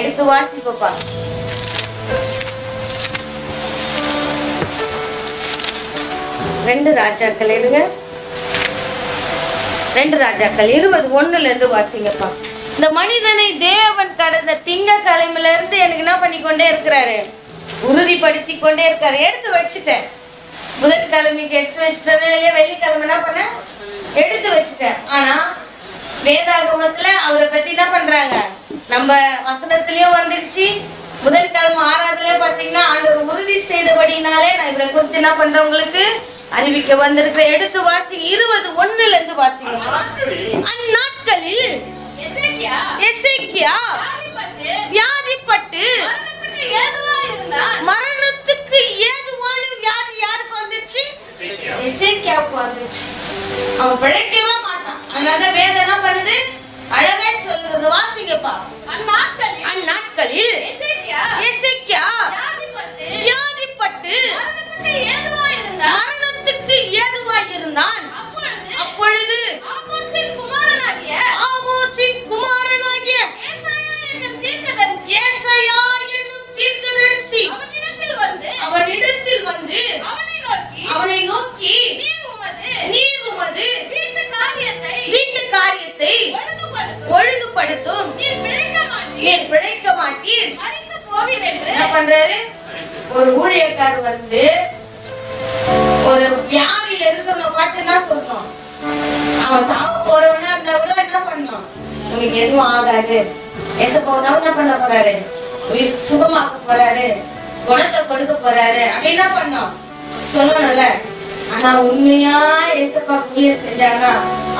எடுத்து வாசிப்பா. ரெண்டு ராஜாக்கள் எடுங்க. 2 ராஜாக்கள் 21 வாசிங்கப்பா. இந்த மனிதனை தேவன் கடந்த திங்கட்கிழமையில இருந்து எனக்கு என்ன பண்ணி கொண்டே இருக்கிறாரு, உறுதிப்படுத்தி கொண்டே இருக்காரு. எடுத்து வச்சுட்டேன். புதன்கிழமைக்கு எடுத்து வச்சுட்டேன் இல்லையா, வெள்ளிக்கிழமை என்ன பண்ண எடுத்து வச்சுட்டேன். ஆனா வேதாகமத்துல அவரை பத்தி என்ன பண்றாங்க, நம்ம வசனத்திலயும் வந்துருச்சு. புதன்கிழமை ஆராதனையில பாத்தீங்கன்னா ஆண்டவர் உறுதி செய்தபடினாலே நான் இவரை குறித்து என்ன பண்றேன் உங்களுக்கு அறிவிக்க வந்திருக்கிற. எடுத்து வாசிங்க. 21 வாசிங்க. அந்நாட்களில் எசேக்கியா வியாதிப்பட்டு மரணத்துக்கு ஏதுவான வியாதி யாருக்கு வந்துச்சு? எசேக்கியாவுக்கு வந்துச்சு. அவன் பிழைக்கவே மாட்டான். அதனால வேதம் என்ன பண்ணுது, அழகே சொல்லுகிறது. வாசிங்கப்பா. அந்நாட்களில் எசேக்கியா வியாதிப்பட்டு மரணத்துக்கு ஏதுவாய் இருந்தான். அப்பொழுது ஆமோசின் குமாரனாகிய ஏசாயா என்னும் தீர்க்கதரிசி அவனிடத்தில் வந்து அவனை நோக்கி நீர் உமது வீட்டு காரியத்தை ஒழுங்குபடுத்தும், நீர் பிழைக்க மாட்டீர். என்ன பண்றாரு, ஒரு ஊழியக்காரர் வந்து ஒரு வியாதியில இருக்கிறவங்க பார்த்து என்ன சொல்றோம், அவன் சாவு போறவனா இருந்தா என்ன பண்ணோம், உங்களுக்கு எதுவும் ஆகாது, ஏசப்பாவை என்ன பண்ண போறாரு, சுகமாக்க போறாரு, குணத்தை கொடுக்க போறாரு அப்படின்னு என்ன பண்ணோம் சொல்லணும்ல. ஆனா உண்மையா ஏசப்பா ஊழியம் செஞ்சாங்கன்னா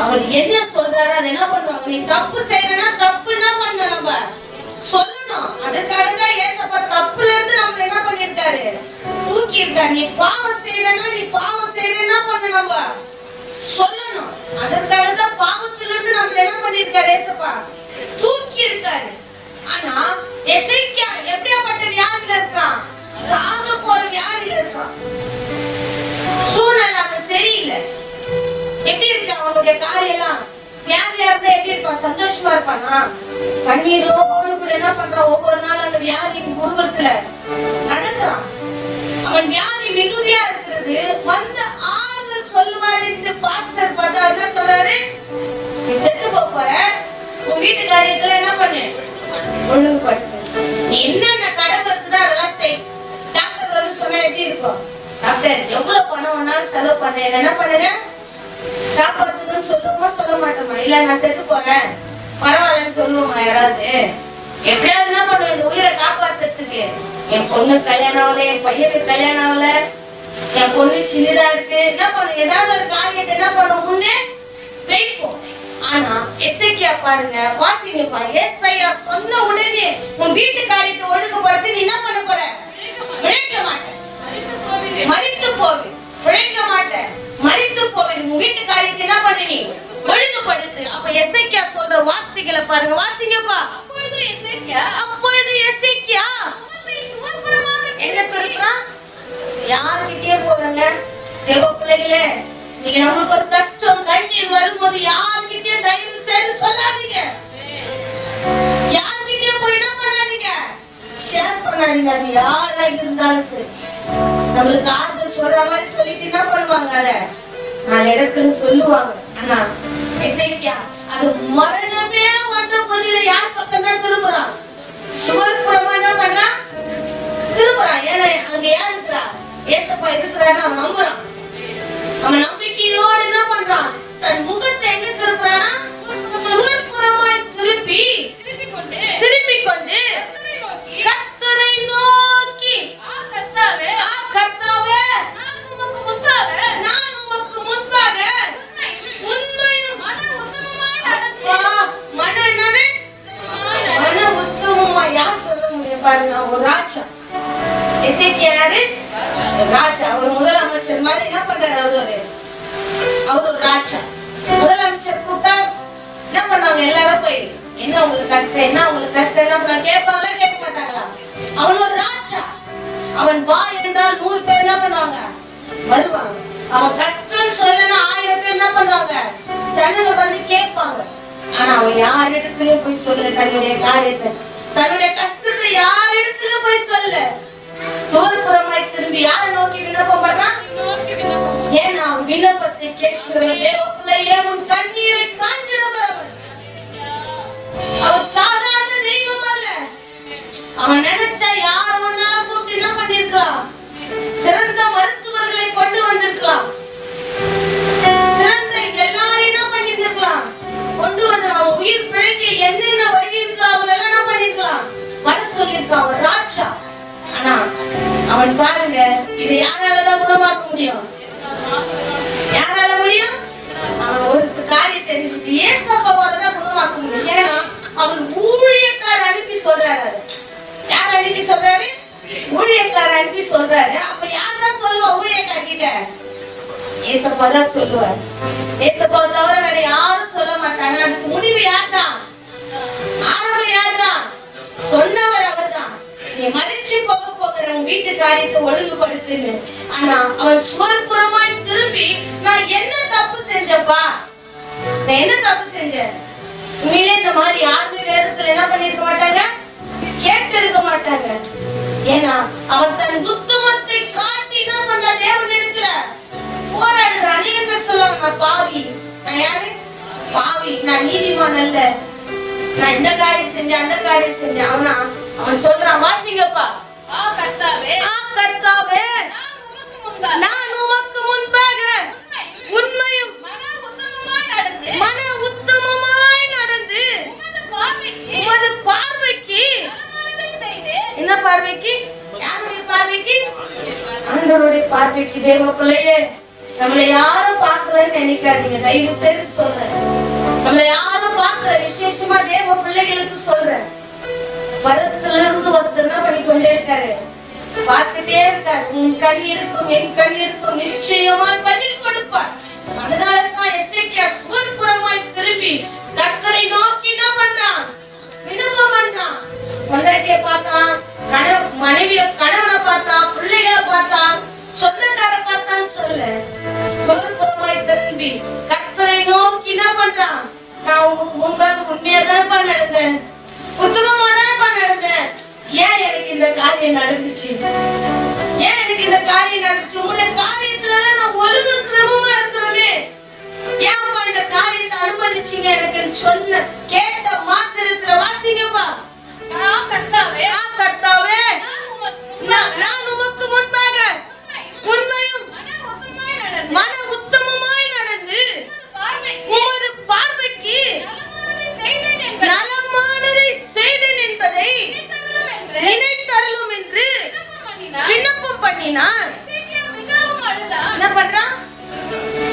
அவர் என்ன சொல்றாரு அதை என்ன பண்ணுவாங்க. நீ தப்பு செய்யறனா தப்பு என்ன பண்ண நம்ம சொல்லணும். அதுக்காக தான் ஏசப்பா தப்புல இருந்து நம்ம என்ன பண்ணிருக்காரு தூக்கி இருக்காரு. நீ பாவம் செய்யறனா நீ பாவம் செய்யறனா பண்ண நம்ம சொல்லணும். அதுக்காக தான் பாவத்துல இருந்து நம்ம என்ன பண்ணிருக்காரு ஏசப்பா தூக்கி இருக்காரு. ஆனா எசேக்கியா எப்படியாப்பட்ட வியாதியில இருக்கான், சாக போற வியாதியில இருக்கான். சூழ்நிலை அங்க சரியில்லை. எப்படி இருக்கு அவனுடைய காரியெல்லாம், வியாதியா இருந்தா எப்படி இருப்பான், சந்தோஷமா இருப்பானா, கண்ணீரோடு என்ன பண்றான், ஒவ்வொரு நாள் அந்த வியாதியின் குருவத்துல நடக்கிறான். அவன் வியாதி மிகுதியா இருக்கிறது வந்து ஆறுதல் சொல்லுவாரு. பாஸ்டர் பார்த்தா என்ன சொல்றாரு, நீ செத்து போற, உன் வீட்டு காரியத்துல என்ன பண்ணு ஒழுங்குபடுத்து, நீ என்னென்ன கடமை இருக்குதோ அதெல்லாம் செய். டாக்டர் வந்து சொன்னா எப்படி இருக்கும், டாக்டர் எவ்வளவு பணம் வேணாலும் செலவு பண்ண என்ன பண்ணுங்க காப்பாத்துக்குன்னு சொல்லுமா சொல்ல மாட்டோமா, இல்ல நான் செத்து போறேன் பரவாயில்லன்னு சொல்லுவோமா யாராவது. எப்படியாவது என்ன பண்ணுவோம் இந்த உயிரை காப்பாத்துறதுக்கு. என் பொண்ணு கல்யாணம் ஆகல, என் பையனுக்கு கல்யாணம் ஆகல, என் பொண்ணு சின்னதா இருக்கு, என்ன பண்ணும் ஏதாவது ஒரு காரியத்தை என்ன பண்ணுவோம் முன்னே வைப்போம். ஆனா எசேக்கியா பாருங்க, வாசிங்கப்பா. ஏசாயா சொன்ன உடனே உன் வீட்டு காரியத்தை ஒழுங்குபடுத்தி நீ என்ன பண்ண போற, பிழைக்க மாட்டேன், மரித்து போவி, பிழைக்க மாட்டேன், மரித்து போவி, உன் வீட்டு காரியத்தை என்ன பண்ண நீ ஒழுங்குபடுத்து. அப்ப எசேக்கியா சொல்ற வார்த்தைகளை பாருங்க, வாசிங்கப்பா. அப்பொழுது எசேக்கியா எங்க திருப்புறான், யார்கிட்டயே போறங்க தேவ பிள்ளைகளே, நீங்க நமக்கு ஒரு கஷ்டம் கண்ணீர் வரும்போது யார்கிட்டயே தயவு செய்து சொல்லாதீங்க, யார்கிட்டயே போய் என்ன பண்ணாதீங்க, ஷேர் பண்ணாதீங்க. அது யாரா இருந்தாலும் சரி, நம்மளுக்கு ஆறுதல் சொல்ற மாதிரி சொல்லிட்டு என்ன பண்ணுவாங்க, அத 4 இடத்துல சொல்லுவாங்க. ஆனா எசேக்கியா அது மரணமே வந்த போதில யார் பக்கம் தான் திரும்புறான், சுவர் புறமா என்ன பண்றான் திரும்புறான். ஏன்னா அங்க யார் இருக்கிறா, ஏசப்பா இருக்கிறான்னு அவன் நம்புறான். அவன் நம்பிக்கையோடு என்ன பண்றான், தன் முகத்தை எங்க திருப்புறானா, சுவர் புறமாய் திருப்பி கொண்டு கர்த்தரை நோக்கி, கர்த்தாவே நான் உமக்கு முன்பாக உண்மையும் மன என்னது மன உத்தமமா யார் சொல்ல முடியும் பாருங்க. ஒரு ராஜா எசேக்கியா யாரு, ராஜா. அவர் முதலமைச்சர் மாதிரி என்ன பண்றாரு, அவர் ஒரு ராஜா. முதலமைச்சர் கூப்பிட்டா என்ன பண்ணாங்க, எல்லாரும் போய் என்ன உங்களுக்கு கஷ்டம், என்ன உங்களுக்கு கஷ்டம் என்ன பண்ண கேட்பாங்களா, கேட்க மாட்டாங்களா. அவன் ஒரு ராஜா. அவன் வா என்றால் 100 பேர் என்ன பண்ணுவாங்க வருவாங்க. அவன் கஷ்டம் சொல்லனா 1000 பேர் என்ன பண்ணுவாங்க ஜனங்க வந்து கேட்பாங்க. ஆனா அவன் யாரிடத்துலயும் போய் சொல்ல தன்னுடைய காரியத்தை, தன்னுடைய கஷ்டம் யார் இடத்துல போய் சொல்ல, சோர்புறமாய் திரும்பி யாரை நோக்கி விண்ணப்பம் பண்றான்? ஏன்னா விண்ணப்பத்தை கேட்கிற தேவ பிள்ளையே, உன் கண்ணீரை காண்கிறவர் அவர் சாதாரண தெய்வம் அல்ல. அவன் நினைச்சா யார வேணாலும் கூப்பிட்டு என்ன பண்ணிருக்கலாம்? சிறந்த மருத்துவர்களை கொண்டு வந்திருக்கலாம், சிறந்த எல்லாரையும் என்ன பண்ணிருக்கலாம், கொண்டு வந்து அவன் உயிர் பிழைக்க என்னென்ன வழி இருக்கலாம் அவங்க எல்லாம் என்ன பண்ணிருக்கலாம், வர சொல்லியிருக்கான் அவன் ராஜா. ஆனா அவன் பாருங்க, இதை யாராலதான் குணமாக்க முடியும்? யாரால முடியும்? அவன் ஒரு காரியத்தை ஏசப்பாவாலதான் குணமாக்க முடியும். ஏன்னா அவன் ஊழியக்கார அனுப்பி சொல்றாரு. யார் அனுப்பி சொல்றாரு? ஊழியக்கார அனுப்பி சொல்றாரு. அப்ப யார்தான் சொல்லுவா ஊழியக்கார கிட்ட? ஏசப்பா தான் சொல்லுவார். ஏசப்பா தவிர வேற யாரும் சொல்ல மாட்டாங்க. அதுக்கு முடிவு யார்தான்? ஆரம்பம் யார்தான்? சொன்னவர் அவர்தான். நீ மறிச்சு போகிற உன் வீட்டு காரியத்தை ஒழுங்குபடுத்துன்னு. ஆனா அவன் சுவர்புறமாய் திரும்பி, நான் என்ன தப்பு செஞ்சப்பா, நான் என்ன தப்பு செஞ்சேன்? உண்மையிலே இந்த மாதிரி யாருமே வேதத்துல என்ன பண்ணிருக்க மாட்டாங்க, கேட்டு இருக்க மாட்டாங்க. ஏன்னா அவன் தன் உத்தமத்தை காட்டி என்ன பண்ற? தேவனிடத்துல போராடுற. அநேக பேர் சொல்லுவாங்க, நான் பாவி, நான் யாரு? பாவி, நான் நீதிமான் அல்ல, நான் இந்த காரியம் செஞ்சேன் அந்த காரியம் செஞ்சேன். ஆனா அவன் சொல்றான், வாசிங்கப்பா. கர்த்தாவே, நான் உமக்கு முன்பாக உண்மையும் மன உத்தமமாய் நடந்து உமது பார்வைக்கு என்ன பார்வைக்கு? யாருடைய பார்வைக்கு? ஆண்டவருடைய பார்வைக்கு. தேவ பிள்ளையே, நம்மளை யாரும் பார்க்கலன்னு நினைக்காதீங்க. தயவு செய்து சொல்றேன், நம்மளை யாரும் பார்க்கல. விசேஷமா தேவ பிள்ளைகளுக்கு சொல்றேன், பரத்துல இருந்து ஒருத்தர் என்ன பண்ணிக்கொண்டே இருக்காரு, பார்த்துட்டே இருக்காரு. உன் கண் இருக்கும் என் கண் இருக்கும், நிச்சயமாய் பதில் கொடுப்பார். அதனாலதான் எசேக்கியா சுவர்புறமாய் திரும்பி கர்த்தரை நோக்கி என்ன பண்றான்? விண்ணப்பம் பண்றான். பொண்டாட்டிய பார்த்தான், மனைவிய கணவனை பார்த்தான், பிள்ளைகளை பார்த்தான், சொந்தக்கார பார்த்தான்னு சொல்ல, சுவர்புறமாய் திரும்பி கர்த்தரை நோக்கி என்ன பண்றான்? நான் முன்பாக உண்மையா தானப்பா நடந்தேன், உத்தமமா தானப்பா நடந்தேன். ஏன் எனக்கு இந்த காரியம் நடந்துச்சு? ஏன் எனக்கு இந்த காரியம் நடந்துச்சு? உங்களுடைய காரியத்துலதான் நான் ஒழுங்கு கிரமமா இருக்கிறோமே, ஏன்ப்பா இந்த காரியத்தை அனுமதிச்சீங்க எனக்கு சொன்ன கேட்ட மாத்திரத்துல வாசிங்கப்பா. கர்த்தாவே, நான் உமக்கு முன்பாக உண்மையும் மன உத்தமமாய் நடந்து உமது பார்வைக்கு நலமானதை செய்தேன் என்பதை நினைத்தருளும் என்று விண்ணப்பம் பண்ணினான். என்ன பண்றான்?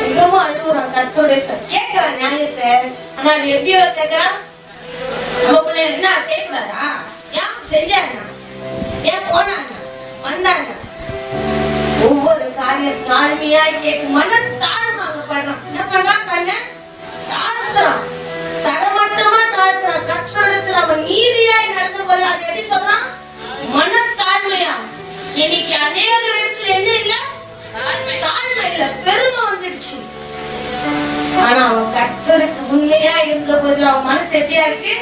மிகவும் அழுகுறான். கர்த்தருடைய கேட்கிறான் நியாயத்தை. ஆனா அது எப்படியோ கேட்கிறான், நம்ம பிள்ளை என்ன செய்யக்கூடாதா? ஏன் செஞ்சாங்க? ஏன் போனாங்க வந்தாங்க? ஒவ்வொரு காரியம் தாழ்மையா கேட்கும் மன தாழ்வாங்க படுறான். என்ன பண்றான்? தன்னை தாழ்த்துறான், தடமட்டமா தாழ்த்துறான். கர்த்தரிடத்துல அவன் நீதியாய் நடந்த போது அது எப்படி சொல்றான்? மன தாழ்மையா. இன்னைக்கு அநேக இடத்துல என்ன இல்ல? தாழ்மை இல்ல, பெருமை வந்துடுச்சு. ஆனா அவன் கர்த்தருக்கு உண்மையா இருந்த போது அவன் மனசு எப்படியா இருக்கு?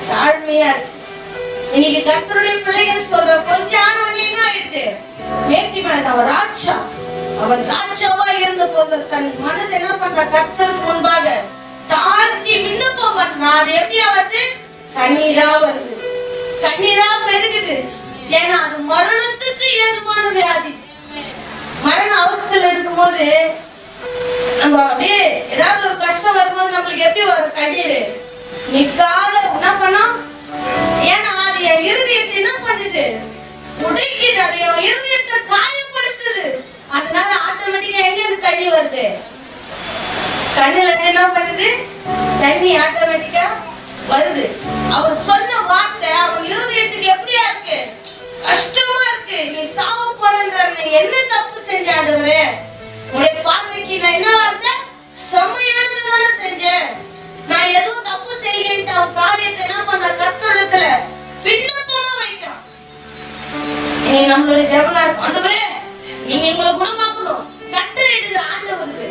தாழ்மையா இருக்கு. இன்னைக்கு கர்த்தருடைய பிள்ளைகள் சொல்ற கொஞ்சம் ஆனவன் என்ன ஆயிடுது? வேட்டி மனது. அவன் ராஜா, அவன் ராஜாவா இருந்த போது தன் மனது என்ன பண்ற? கர்த்தருக்கு முன்பாக தாழ்த்தி விண்ணப்பம் பண்றான். அது எப்படியா வருது? கண்ணீரா வருது, கண்ணீரா பெருகுது. ஏன்னா அது மரணத்துக்கு ஏதுவான வியாதி. மரண அவஸ்தையில இருக்கும் போது நம்ம அப்படியே ஏதாவது ஒரு கஷ்டம் வரும்போது நம்மளுக்கு எப்படி வரும்? கண்ணீர் நிக்காத என்ன பண்ணோம்? ஏன்னா அது என் இருதயத்தை என்ன பண்ணுது? உடைக்குது. அது என் இருதயத்தை காயப்படுத்துது. அதனால ஆட்டோமேட்டிக்கா எங்க இருந்து தண்ணி வருது? கண்ணுல என்ன பண்ணுது? தண்ணி ஆட்டோமேட்டிக்கா வருது. அவர் சொன்ன வார்த்தை அவன் இருதயத்துக்கு எப்படியா இருக்கு? கஷ்டமா இருக்கு. நீ சாவ போறன்ற, என்ன தப்பு செஞ்சாடுவரே? உடைய பார்வைக்கு நான் என்ன வார்த்தை? செம்மையானதுதானே செஞ்சேன், நான் எதுவும் தப்பு செய்யலன்ட்டு அவன் காரியத்தை என்ன பண்ற? கர்த்தரிடத்துல விண்ணப்பமா வைக்கிறான். நீ நம்மளுடைய ஜெபமா இருக்கும், ஆண்டவரே நீங்க எங்களை குணமாக்கணும் கட்டளை எடுக்கிற ஆண்டவருக்கு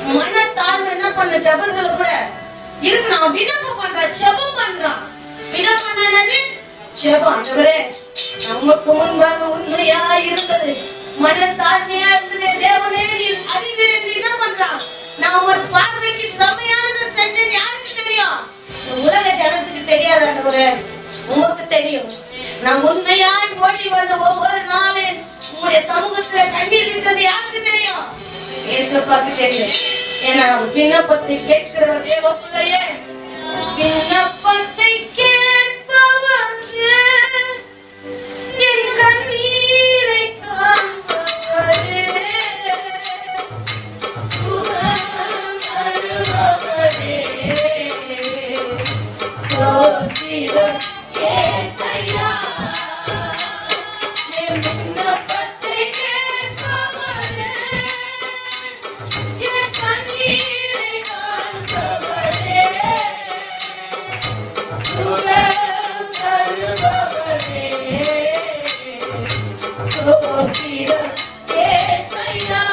மன தாழ்மை என்ன பண்ண ஜெபங்களை கூட இருக்கு. நான் விண்ணப்பம் பண்றேன், ஜெபம் பண்றான். விண்ணப்பம் பண்ணானது ஜெபம். ஆண்டவரே, நமக்கு முன்பாக உண்மையா இருந்தது, மனத்தாழ்மையா இருந்தது. தேவனே, நீர் அறிவீர். என்ன பண்றான்? நான் ஒரு பார்வைக்கு செமையானது செஞ்சேன். யாருக்கு தெரியும்? உலக ஜனத்துக்கு தெரியாது ஆண்டவரே, உங்களுக்கு தெரியும். நான் உண்மையாய் ஓடி வந்த ஒவ்வொரு நாளும் உங்களுடைய சமூகத்துல கண்ணீர் இருக்கிறது யாருக்கு தெரியும்? ஏசப்பாக்கு தெரியும். ஏன்னா விண்ணப்பத்தை கேட்கிற தேவ பிள்ளையே, விண்ணப்பத்தை கேட்பவன் என் கண்ணீரை காண்பவரே, சுகம் தருபவரே, ஸ்தோத்திரம் ஏசையா. என் விண்ணப்பத்தை கேட்பவரே, என் கண்ணீரை காண்பவரே, சுகம் தருபவரே, ஸ்தோத்திரம் ஏசையா.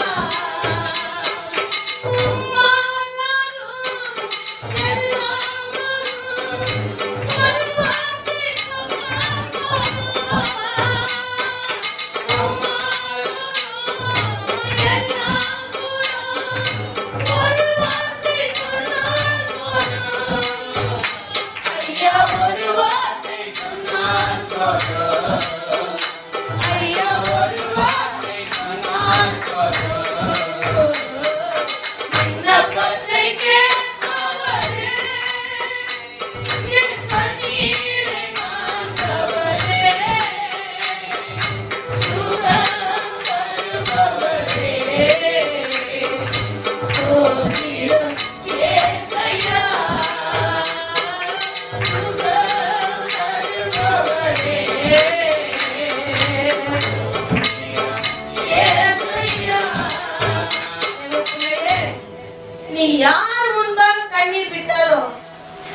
நீ யார் முன்பாக கண்ணீர் விட்டாலும்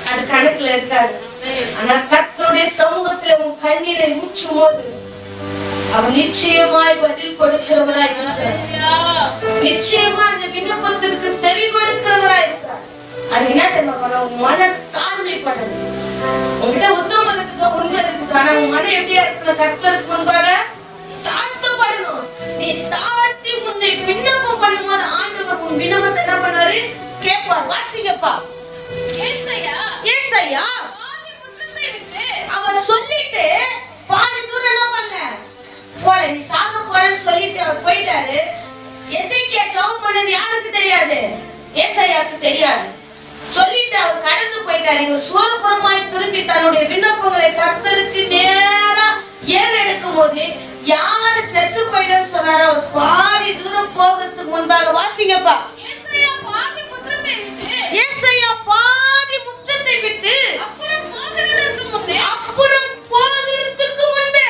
அது கணக்குல இருக்காது. ஆனா கர்த்தருடைய சமூகத்துல உன் கண்ணீரை ஊற்றும் போது அவர் நிச்சயமாய் பதில் கொடுக்கிறவராய் இருக்கிறார். நிச்சயமா அந்த விண்ணப்பத்திற்கு செவி கொடுக்கிறவராய் இருக்கிறார். அது என்ன தெரியுமா? மன தாழ்மைப்பட்டது. உங்ககிட்ட உத்தமம் இருக்குது, உண்மை இருக்குது. ஆனா உன் மனம் எப்படியா இருக்கணும்? கர்த்தருக்கு முன்பாக தாழ்த்தப்படணும். நீ தாழ்த்தி உன்னை விண்ணப்பம் பண்ணும்போது ஆண்டவர் உன் விண்ணப்பத்தை என்ன பண்ணாரு? கேட்பார். வாசிங்கப்பா. ஏசாயா அவர் சொல்லிட்டு பாதி தூரம் என்ன பண்ணல போல, நீ சாக போறன்னு சொல்லிட்டு அவர் போயிட்டாரு. எசேக்கியா ஜெபம் பண்ணது யாருக்கு தெரியாது? ஏசாயாக்கு தெரியாது. சொல்லிட்டு அவர் கடந்து போயிட்டாரு. இவர் சூரபுரமாய் திரும்பி தன்னுடைய விண்ணப்பங்களை கர்த்தருக்கு நேரா ஏறெடுக்கும் போது யாரு செத்து போயிட்டோன்னு சொன்னாரோ அவர் பாதி தூரம் போகிறதுக்கு முன்பாக வாசிங்கப்பா. ஏசாயா பாதி முற்றத்தை விட்டு அப்புறம் போகிறதுக்கு முன்பே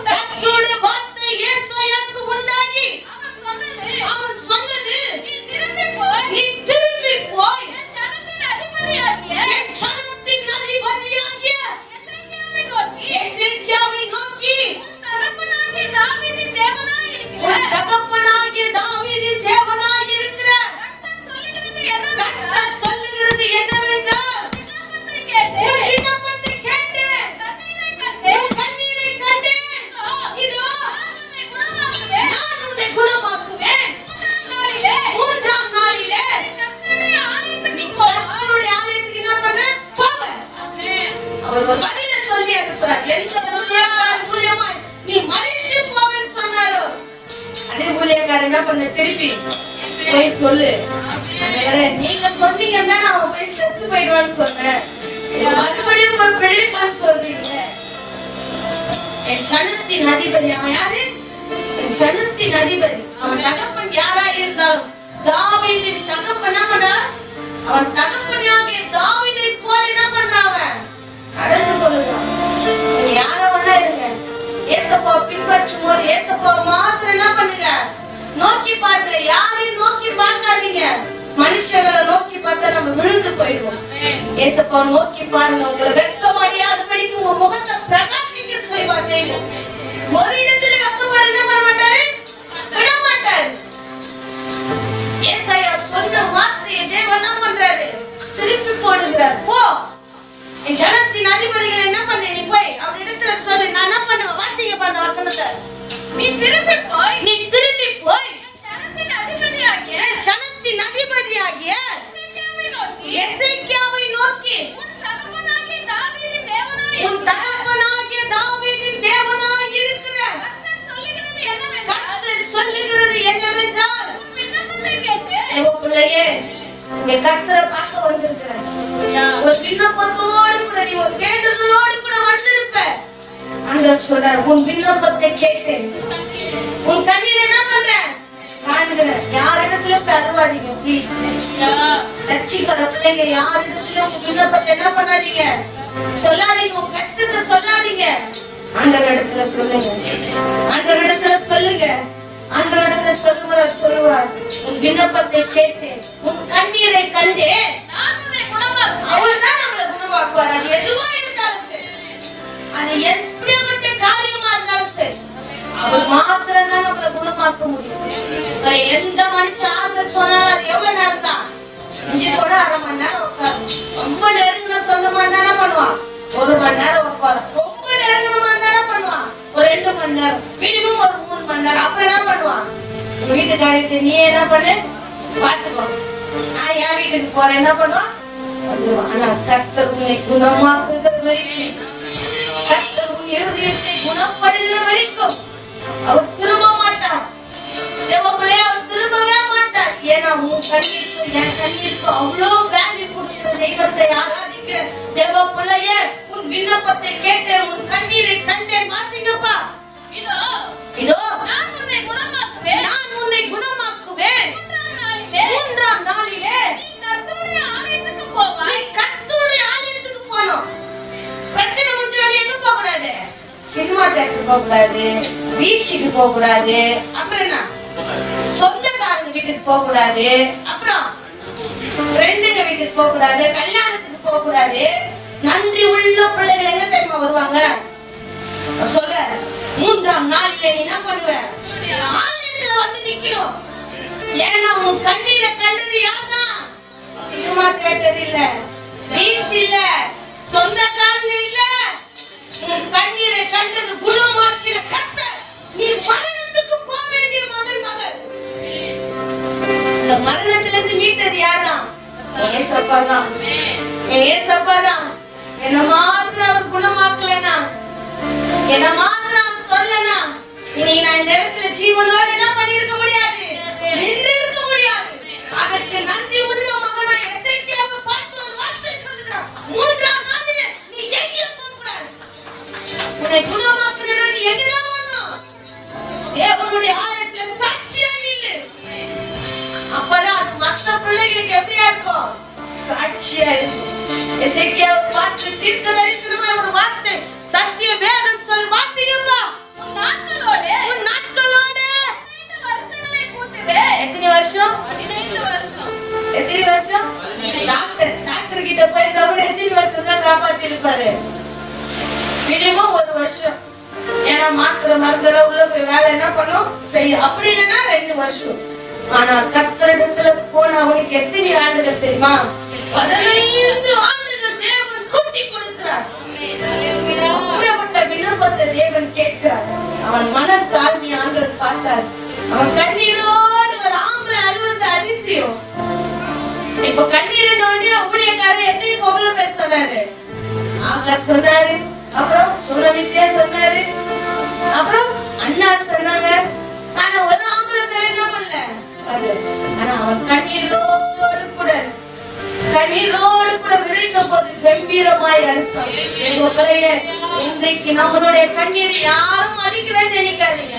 கர்த்தருடைய வார்த்தை ஏசாயாக்கு உண்டாகி அவன் சொன்னது, நீ திரும்பி போய் என் ஜனத்தின் அதிபதியாகிய எசேக்கியாவை நோக்கி தகப்பனாகிய தாவீதின் தேவனாய் இருக்கிற கர்த்தர் சொல்லுகிறது என்னவென்றால், உன் விண்ணப்பத்தை கேட்டேன், உன் கண்ணீரை கண்டேன். இதோ நான் உன்னை குணமாக்குவேன். மூன்றாம் நாளிலே நீ கர்த்தருடைய ஆலயத்துக்கு என்ன பண்ண போவ. அவர் ஒரு பதில சொல்லி அனுப்புறார். எந்த மூலியமாய் நீ மறிச்சு போவேன்னு சொன்னாரோ அதே ஊழியக்காரர் என்ன பண்ண? திருப்பி போய் சொல்லு. நீங்க சொன்னீங்கன்னா நான் போய் செத்து போயிடுவான்னு சொன்னேன், மறுபடியும் ஒரு பிழைப்பான்னு சொல்றீங்க. என் ஜனத்தின் அதிபதி அவன் யாரு? என் ஜனத்தின் அதிபதி. அவன் தகப்பன் யாரா இருந்தாலும் தாவீதின் தகப்பன் என்ன பண்ணா? அவன் தகப்பனாகிய தாவீதை போல என்ன பண்றான்? கடந்து கொள்ளுறான். யார வேணா இருங்க, ஏசப்பா பின்பற்றும் போது ஏசப்பா மாத்திரம் என்ன பண்ணுங்க? நோக்கி பாருங்க. யாரையும் நோக்கி பார்க்காதீங்க. மனுஷங்களை நோக்கி பார்த்தா நம்ம விழுந்து போயிடுவோம். ஏசப்பா நோக்கி பாருங்க. உங்களை வெட்கமடையாதபடிக்கு உங்க முகத்தை பிரகாசிக்க செய்வார் தெய்வம். ஒரு இடத்துல வெட்கப்பட என்ன பண்ண மாட்டாரு? விட மாட்டாரு. ஏசாயா சொன்ன வார்த்தையை தேவன் என்ன பண்றாரு? திருப்பி போடுகிறார். போ, என் ஜனத்தின் அதிபதிகள் என்ன பண்ண நீ போய் அவன் இடத்துல சொல்லு. நான் என்ன பண்ணுவேன்? வாசிங்க அந்த வசனத்தை. நீ திரும்பி போய் ஜனத்தின் அதிபதியாகிய எசேக்கியாவை நோக்கி உன் தகப்பனாகிய தாவீதின் தேவனாய் இருக்கிற கர்த்தர் சொல்லுகிறது என்னவென்றால், பிள்ளையே இங்க கர்த்தரை பார்க்க வந்திருக்கிறேன். ஒரு விண்ணப்பத்தோடு கூட நீ ஒரு வேண்டுதலோடு கூட வந்திருப்ப. ஆண்டவர் சொல்றார், உன் விண்ணப்பத்தை கேட்டேன், உன் கண்ணீர் என்ன பண்ற காண்கிறேன். யார் இடத்துல தருவாதீங்க ப்ளீஸ். சர்ச்சைக்கு பிள்ளைங்க யார் இடத்துல உங்க விண்ணப்பத்தை என்ன பண்ணாதீங்க, சொல்லாதீங்க. உங்க கஷ்டத்தை சொல்லாதீங்க. ஆண்டவரிடத்துல சொல்லுங்க, ஆண்டவரிடத்துல சொல்லுங்க. ஆண்டவரிடத்துல சொல்லுவார், உன் விண்ணப்பத்தை கேட்டேன், உன் கண்ணீரை கண்டேன். அவர் தான் நம்மளை குணமாக்குவார். அது எதுவா இருந்தாலும் சரி, அது எப்படிப்பட்ட காரியமா இருந்தாலும் சரி, அவர் மாத்திரம் தான் நம்மளை குணமாக்க முடியும். எந்த மனுஷன் ஆறுதல் சொன்னாலும் அது எவ்வளவு நேரம் தான், இஞ்சி கூட அரை மணி நேரம் உட்காரும். ரொம்ப நெருங்கின சொந்தமா இருந்தா பண்ணுவான் 1 மணி நேரம் உட்காரும். ரொம்ப நெருங்கினமா இருந்தா பண்ணுவான் ஒரு 2 மணி நேரம், மினிமம் ஒரு 3 மணி நேரம். அப்புறம் என்ன பண்ணுவான், வீட்டுக்காரருக்கு நீ என்ன பண்ணு பாத்துக்கோ, நான் என் வீட்டுக்கு போறேன் என்ன பண்ணுவான். ஆனா கர்த்தர் உன்னை குணமாக்குகிற வரைக்கும், கர்த்தர் உன் இருதயத்தை குணப்படுகிற வரைக்கும் அவர் திரும்ப மாட்டார். தேவப்பிள்ளைய அவர் திரும்பவே மாட்டார். ஏன்னா உன் கண்ணீருக்கு என் கண்ணீருக்கு அவ்வளவு வேல்யூ கொடுக்கிற தெய்வத்தை ஆராதிக்கிற தேவப்பிள்ளைய, உன் விண்ணப்பத்தை கேட்டேன், உன் கண்ணீரை கண்டேன். வாசிங்கப்பா. இதோ நான் உன்னை குணமாக்குவேன், நான் உன்னை குணமாக்குவேன். 3ஆம் நாளிலே நீ கர்த்தருடைய ஆலயத்துக்கு போவாய். நீ கர்த்தருடைய ஆலயத்துக்கு போணும். பிரச்சனை முடிஞ்ச வெளியே எங்க போக கூடாது, சினிமா தியேட்டருக்கு போக கூடாது, பீச்சுக்கு போக கூடாது, அப்புறம் என்ன சொந்தக்காரங்க வீட்டுக்கு போக கூடாது, அப்புறம் ஃப்ரெண்டுங்க வீட்டுக்கு போக கூடாது, கல்யாணத்துக்கு போக கூடாது. நன்றி உள்ள பிள்ளைகள் எங்க தெரியுமா வருவாங்க சொல்ல, 3ஆம் நாளிலே நீ என்ன பண்ணுவ, ஆலயத்துல வந்து நிக்கணும். ஏன்னா உன் கண்ணீரை கண்டது யார்தான், சினிமா தியேட்டர் இல்ல, பீச் இல்ல, சொந்தக்காரங்க இல்ல, உன் கண்ணீரை கண்டது குணமாக்கிற கர்த்தர். நீ மரணத்துக்கு போக வேண்டிய மகள். இந்த மரணத்திலிருந்து மீட்டது யார்தான், ஏசப்பா தான். ஏசப்பா தான். என்ன மாத்திரம் அவர் குணமாக்கலனா, என்ன மாத்திரம் அவர் சொல்லனா, இன்னைக்கு நான் இந்த இடத்துல ஜீவனோடு என்ன பண்ணிருக்க முடியாது, நின்று இருக்க முடியாது. அதற்கு நன்றி உள்ள மகனான எசேக்கியாவை பார்த்து ஒரு வார்த்தை சொல்லுகிறார், 3ஆம் நாளிலே நீ எங்கேயும் போக கூடாது. உன்னை குணமாக்குனா நீ எங்கதான் வரணும், தேவனுடைய ஆலயத்துல சாட்சியா நில்லு. அப்பதான் அது மற்ற பிள்ளைகளுக்கு எப்படியா இருக்கும், சாட்சியா இருக்கும். எசேக்கியாவை பார்த்து தீர்க்க தரிசனமா ஒரு வார்த்தை, சத்திய வேதம் சொல்லு. வாசிங்கப்பா. உன் நாட்களோடு 15 வருஷங்களை கூட்டுவேன். எத்தனை வருஷம்? 15 வருஷம். எத்தனை வருஷம்? டாக்டர் கிட்ட போய் நம்ம எத்தனை வருஷம் தான் காப்பாத்தி இருப்பாரு, மினிமம் 1 வருஷம். ஏன்னா மாத்திரை மருந்துல உள்ள போய் வேலை என்ன பண்ணும் செய்யும். அப்படி இல்லைன்னா 2 வருஷம். ஆனா கர்த்தரிடத்துல போன அவனுக்கு எத்தனை ஆண்டுகள் தெரியுமா, 15 ஆண்டுகள் தேவன் கூட்டி கொடுக்கிறார். அப்படிப்பட்ட விண்ணப்பத்தை தேவன் கேட்கிறார். அவன் மனம் தாழ்மை ஆண்டவர் பார்த்தார். அவன் கண்ணீரோடு ஒரு ஆம்பளை அழுவது அதிசயம். இப்ப கண்ணீர் ஊழியக்காரர் எத்தனை பொம்பளை பேர் சொன்னாரு, ஆகார் சொன்னாரு, அப்புறம் சுனவித்யா சொன்னாரு, அப்புறம் அண்ணா சொன்னாங்க. ஆனா ஒரு ஆம்பளை பேர் என்ன பண்ணல. ஆனா அவன் கண்ணீரோடு கூட விதைக்கும் போது கம்பீரமாய் அறுத்தான். இன்றைக்கு நம்மளுடைய கண்ணீர் யாரும் அடிக்கவே நினைக்காதீங்க.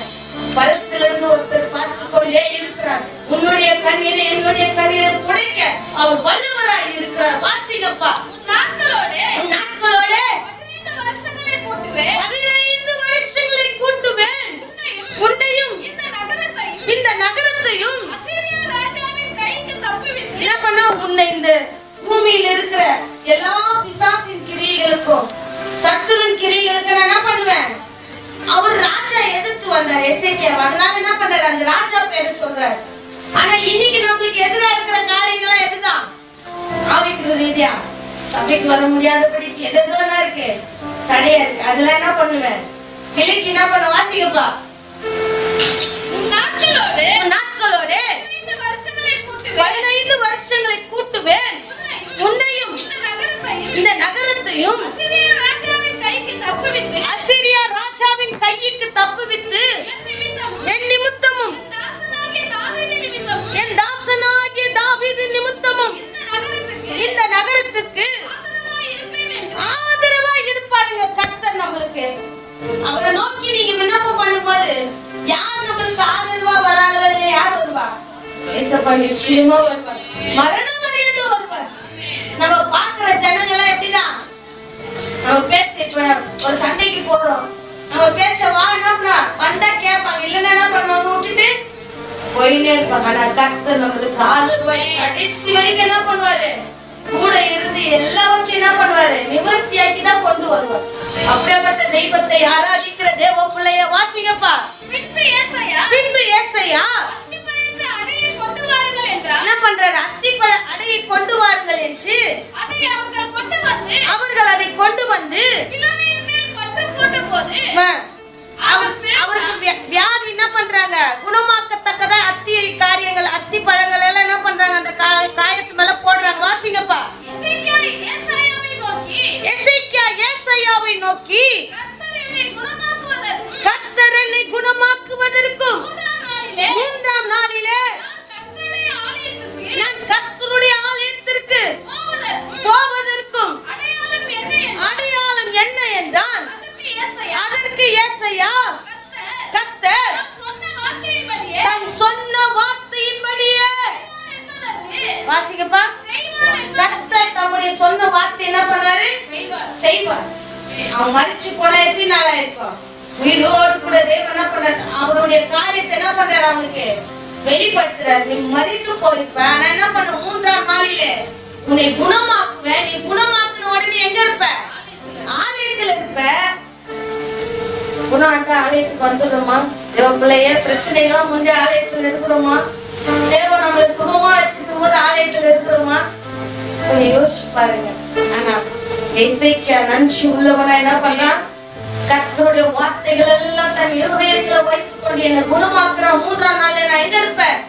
பலத்துல இருந்து ஒருத்தர் பார்த்து கொண்டே இருக்கிறார். உன்னுடைய கண்ணீரை என்னுடைய கண்ணீரை துடைக்க அவர் வல்லவராய் இருக்கிறார். வாசிங்கப்பா. நாட்களோட 15 வருஷங்களை கூட்டுவேன். உன்னையும் இந்த நகரத்தையும் என்ன பண்ண, உன்னை இந்த பூமியில் இருக்கிற எல்லா பிசாசின் கிரியைகளுக்கும் சத்துருவின் கிரியைகளுக்கு நான் என்ன பண்ணுவேன். அவர் ராஜா எதிர்த்து வந்தார் எசேக்கியாவை. அதனால என்ன பண்றாரு, அந்த ராஜா பேரு சொல்றாரு. ஆனா இன்னைக்கு நம்மளுக்கு எதிராக இருக்கிற காரியங்களா எதுதான், ஆவிக்குரிய ரீதியா சபைக்கு வர முடியாதபடிக்கு எதோ இருக்கு, தடையா இருக்கு. அதெல்லாம் என்ன பண்ணுவேன்? விலக்கி என்ன பண்ண? வாசிக்கப்பா. நாட்களோடு 15 வருஷங்களை கூட்டுவேன், உன்னையும் இந்த நகரத்தையும் அசீரியா ராஜாவின் கைக்கு தப்புவித்து என் நிமித்தமும் என் தாசனாகிய தாவீது நிமித்தமும் இந்த நகரத்துக்கு ஆதரவா இருப்பாருங்க கர்த்தர் நம்மளுக்கு. அவரை நோக்கி நீங்க விண்ணப்பம் பண்ணும்போது யார் நம்மளுக்கு ஆதரவா வராங்களோ யார் வருவா? ஏசப்பா நிச்சயமா வருவார். மரணம் வரையும் வருவார். நம்ம பாக்குற ஜனங்க எல்லாம் எப்படிதான்? நம்ம பேச ஒரு சண்டைக்கு போறோம், நம்ம பேச்ச வாங்கினா வந்தா கேட்பாங்க, இல்லன்னா என்ன பண்ணுவாங்க? விட்டுட்டு போயிட்டே இருப்பாங்க. ஆனா கர்த்தர் நம்மளுக்கு ஆதரவாய் கடைசி வரைக்கும் என்ன பண்ணுவாரு? கூட இருந்து எல்லாவற்றையும் என்ன பண்ணுவாரு? நிவர்த்தியாக்கி தான் கொண்டு வருவார். அப்படிப்பட்ட தெய்வத்தை ஆராதிக்கிற தேவ பிள்ளைய வாசிங்கப்பா. பின்பு ஏசாயா என்ன பண்றாரு? அத்திப்பழ அடையை கொண்டு வாருங்கள் என்று அவர்கள் அதை கொண்டு வந்து அவருக்கு வியாதி என்ன பண்றாங்க? குணமாக்கத்தக்கத அத்தி காரியங்கள், அத்தி பழங்கள் எல்லாம் என்ன பண்றாங்க? அந்த காயத்து மேல போடுறாங்க. வாசிங்கப்பா. எசேக்கியா ஏசாயாவை நோக்கி கர்த்தர் என்னை குணமாக்குவதற்கும் 3ஆம் நாளிலே நான் கர்த்தருடைய ஆலயத்திற்கு போவதற்கும் அடையாளம் என்ன என்றான். அதற்கு ஏசாயா கர்த்தர் தன் சொன்ன வார்த்தையின்படியே வாசிங்கப்பா. கர்த்தர் தம்முடைய சொன்ன வார்த்தை என்ன பண்ணாரு? செய்வார். அவன் மரிச்சு போன எத்தனை நாளா இருக்கும்? உயிரோடு கூட தேவன் என்ன பண்றாரு? அவருடைய காரியத்தை என்ன பண்றாரு? அவனுக்கு வெளிப்படுத்துறாரு. நீ மரித்து போயிருப்ப, ஆனா என்ன பண்ண? 3ஆம் நாளிலே உன்னை குணமாக்குவேன். நீ குணமாக்குன உடனே எங்க இருப்ப? ஆலயத்துல இருப்ப. குணாண்ட ஆலயத்துக்கு வந்துடுமா? தேவ பிள்ளைய பிரச்சனைகள் முன்னே ஆலயத்துல இருக்கிறோமா? தேவன் நம்மளை சுகமா வச்சிருக்கும் போது ஆலயத்துல இருக்கிறோமா? கொஞ்சம் யோசிச்சு பாருங்க. ஆனா எசேக்கியா நன்றி உள்ளவனா என்ன பண்றான்? கர்த்தருடைய வார்த்தைகள் எல்லாம் தன் இருதயத்துல வைத்துக் கொண்டு என்னை குணமாக்குறான். 3ஆம் நாள்ல நான் எங்க இருப்பேன்?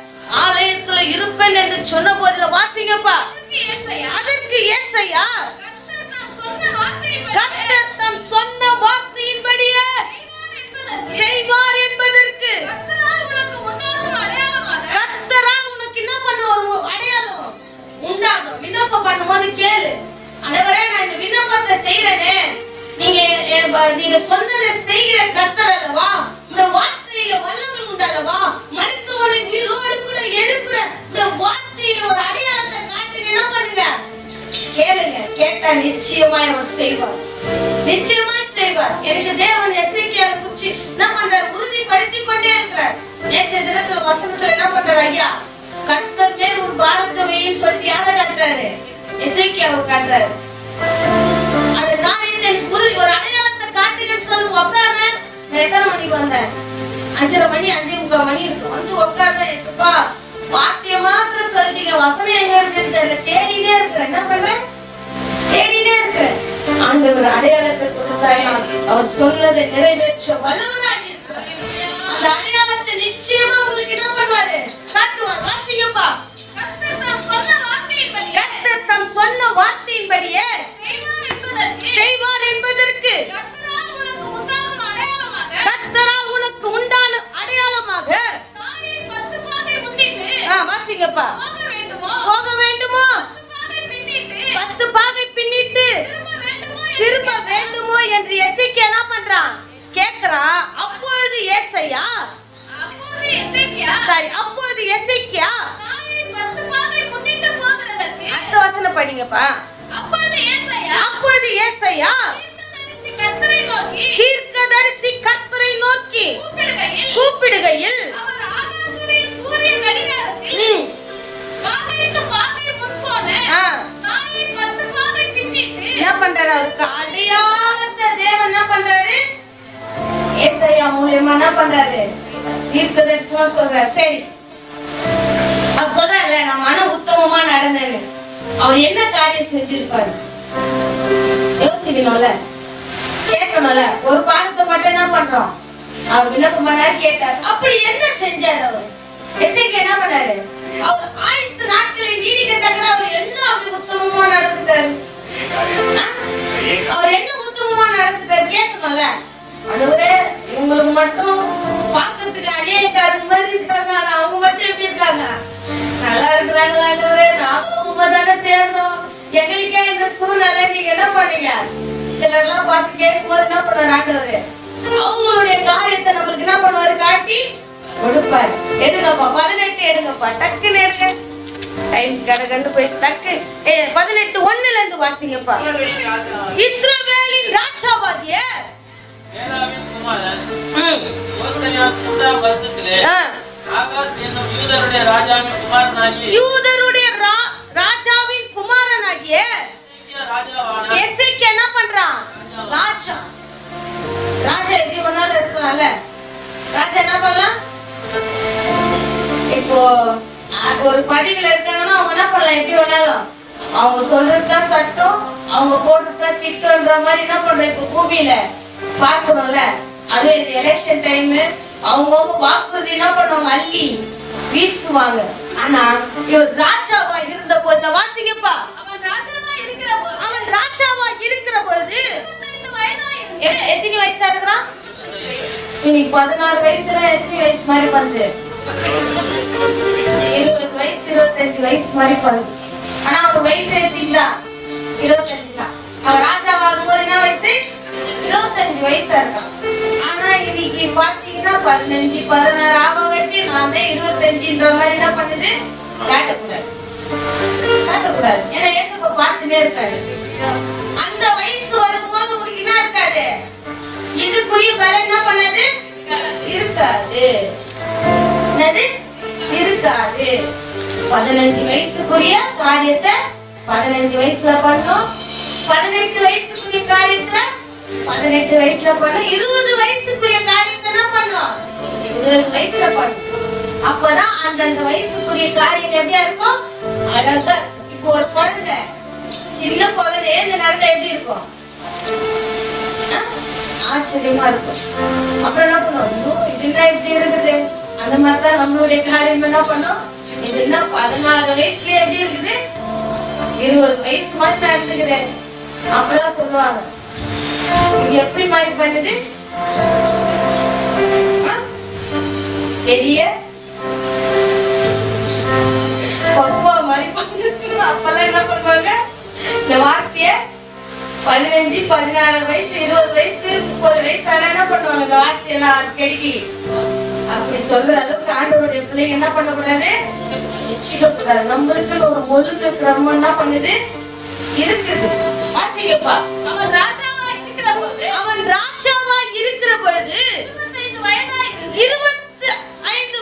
ஆலயத்துல இருப்பேன் என்று சொன்ன போதுல வாசிங்கப்பா. அதற்கு ஏசாயா கர்த்தர் தம் சொன்ன வார்த்தையின்படியே செய்வார் என்பதற்கு கர்த்தரால் உனக்கு என்ன பண்ணுவோம்? அடையாளம் உண்டாகும். விண்ணப்பம் பண்ணும்போது கேளு, ஆண்டவரே நான் இந்த விண்ணப்பத்தை செய்யறேனே, நீங்க சொன்னதை செய்கிற கர்த்தர் அல்லவா? இந்த வார்த்தையில வல்லமை உண்டல்லவா? மருத்துவரை உயிரோடு கூட எழுப்புற இந்த வார்த்தையில ஒரு அடையாளத்தை காட்டுங்க. என்ன பண்ணுங்க? கேளுங்க. கேட்டா நிச்சயமா அவர் செய்வார். நிச்சயமாய் செய்வார். எனக்கு தேவன் எசேக்கியாவை குறிச்சு என்ன பண்றாரு? உறுதிப்படுத்திக் கொண்டே இருக்கிறார். நேற்றைய தினத்துல வசனத்துல என்ன பண்றாரு? ஐயா கர்த்தர் மேல் ஒரு பாரத்தை வைன்னு சொல்லிட்டு யாரை காட்டுறாரு? எசேக்கியாவை காட்டுறாரு. அந்த காரியத்தை எனக்கு ஒரு அடையாளத்தை காட்டுங்கன்னு சொல்லி உட்கார்றேன். நான் எத்தனை மணிக்கு வந்தேன்? 5:30 மணி 5:45 மணி இருக்கும். வந்து உட்கார்றேன். எசப்பா வார்த்தைய மாத்திரம் சொல்லிட்டீங்க, வசனம் எங்க இருக்குன்னு தெரியல. தேடினே இருக்கிறேன். என்ன பண்றேன்? தேடினே இருக்கிறேன். ஆண்டவர் அடையாளத்தை கொடுத்தாயா? அவர் சொன்னதை நிறைவேற்ற வல்லவராக இருக்கிறார். அந்த அடையாளத்தை நிச்சயமா உங்களுக்கு என்ன பண்ணுவாரு? காட்டுவார். வாசிங்கப்பா. கர்த்தர் தம் சொன்ன வார்த்தையின்படியே செய்வார் என்பதற்கு கர்த்தரால் உனக்கு உண்டான அடையாளமாக வாசிங்கப்பா. போக வேண்டுமோ? 10 பாகை பின்னிட்டு திரும்ப வேண்டுமோ என்று எசேக்கியா என்ன பண்றான்? கேக்குறான். அப்பொழுது ஏசாயா அப்பொழுது எசேக்கியா அடுத்த வசனம் படிங்கப்பா. அப்பொழுது ஏசாயா தீர்க்கதரிசி கர்த்தரை நோக்கி கூப்பிடுகையில் என்ன பண்றாரு? அவருக்கு அடையாளத்தை தேவன் என்ன பண்றாரு? ஏசாயா மூலமா என்ன பண்றாரு? தீர்க்கதரிசியா சொல்றாரு. சரி, அவர் சொல்றாருல நான் மன உத்தமமா நடந்தேன்னு. அவர் என்ன காரியம் செஞ்சிருப்பாரு? யோசிக்கணும்ல, கேட்கணும்ல. ஒரு பாடத்தை மட்டும் என்ன பண்றோம், அவர் விண்ணப்பம் பண்ணாரு, கேட்டார். அப்படி என்ன செஞ்சாரு அவர்? எசேக்கியா என்ன பண்ணாரு? அவர் ஆயுசு நாட்களை நீடிக்கத்தக்க அவர் என்ன அப்படி உத்தமமா நடந்துட்டாரு? அவர் என்ன உத்தமமா நடந்துட்டாரு கேட்கணும்ல. ஆண்டவரே, இவங்களுக்கு மட்டும் பார்க்கறதுக்கு அநியாயக்காரங்க மாதிரி இருக்காங்க, ஆனா அவங்க மட்டும் எப்படி இருக்காங்க? நல்லா இருக்கிறாங்களா ஆண்டவரே? நாங்களும் உண்மைதானே தேர்ந்தோம், எங்களுக்கே இந்த சூழ்நிலை, நீங்க என்ன பண்ணீங்க? சிலர்லாம் பார்த்து கேட்கும் போது என்ன பண்ணாரு ஆண்டவரே? அவங்களுடைய காரியத்தை நம்மளுக்கு என்ன பண்ணுவாரு? காட்டி கொடுப்பாரு. எடுங்கப்பா 18 எடுங்கப்பா, டக்குன்னு எடுங்க. டைம் கடகண்டு போய் டக்கு 18:1 இருந்து வாசிங்கப்பா. இஸ்ரவேலின் ராஜாவாகிய ஏலாவின் குமாரன் ஓசையா 3ஆம் வருஷத்திலே ஆகாஸ் என்னும் யூதருடைய ராஜாவின் குமாரனாகிய எசேக்கியா என்ன பண்றான்? ராஜா எப்படி ஒன்னால இருக்கலாம்ல, ராஜா என்ன பண்ணலாம்? இப்போ ஒரு பதவியில இருக்காங்கன்னா அவங்க என்ன பண்ணலாம்? எப்படி வேணாலும் அவங்க சொல்றதுதான் சட்டம், அவங்க போடுறதுதான் திட்டம்ன்ற மாதிரி என்ன பண்ற இப்ப பூமியில பார்க்கணும்ல. அதுவும் இந்த எலெக்ஷன் டைம் அவங்க வாக்குறுதி என்ன பண்ணுவாங்க? அள்ளி வீசுவாங்க. ஆனா இவர் ராஜாவா இருந்த போது வாசிங்கப்பா. அவன் ராஜாவா இருக்கிற போது எத்தனை வயசா இருக்கிறான்? இன்னைக்கு 16 வயசுல எத்தனை வயசு மாதிரி வந்து 20 வயசு 25 வயசு மாதிரி பாருங்க. ஆனா அவர் வயசு எத்தீங்களா? 25 தான். அவர் ராஜாவாகும் போது என்ன வயசு? 25 வயசா இருக்கான். ஆனா இன்னைக்கு பாத்தீங்கன்னா 15 16 ஆகட்டி நான் தான் 25ன்ற மாதிரி என்ன பண்ணுது? காட்டக்கூடாது. ஏன்னா ஏசப்பா பார்த்துட்டே இருக்காரு. அந்த வயசு வரும்போது உங்களுக்கு என்ன இருக்காது? இதுக்குரிய பலன் என்ன பண்ணாது? இருக்காது. என்னது? இருக்காது. 15 வயசுக்குரிய காரியத்தை 15 வயசுல பண்ணோம், 18 வயசுக்குரிய காரியத்தை 18 வயசுல பண்ணோம், 20 வயசுக்குரிய காரியத்தை என்ன பண்ணோம்? 20 வயசுல பண்ணோம். அப்பதான் அந்த வயசுக்குரிய காரியம் எப்படியா இருக்கும்? அழகா. இப்போ ஒரு குழந்தை, சின்ன குழந்தை இந்த நேரத்துல எப்படி இருக்கும்? ஆச்சரியமா இருக்கும். அப்புறம் என்ன பண்ணுவோம்? இதுதான் இப்படி இருக்குது. அந்த மாதிரிதான் நம்மளுடைய காரியம் என்ன பண்ணோம்? இதுன்னா 16 வயசுல எப்படி இருக்குது? 20 வயசு மாதிரி நான் இருந்துக்கிறேன் அப்பதான் சொல்லுவாங்க. எப்படி மாதிரி பண்ணுது? பெரிய பப்பா மாதிரி பண்ணுது. அப்பெல்லாம் என்ன பண்ணுவாங்க? இந்த வார்த்தைய 15 16 வயசு 20 வயசு 30 வயசு ஆனா என்ன பண்ணுவாங்க? இந்த வார்த்தையெல்லாம் கெடுக்கி அப்படி சொல்ற அளவுக்கு ஆண்டவருடைய பிள்ளைங்க என்ன பண்ணக்கூடாது? நிச்சயிக்கக்கூடாது. நம்மளுக்கு ஒரு ஒழுங்கு கிரமம் என்ன பண்ணுது? இருக்குது. வாசிங்கப்பா. அவன் ராஜாவா இருக்கிற பொழுது 25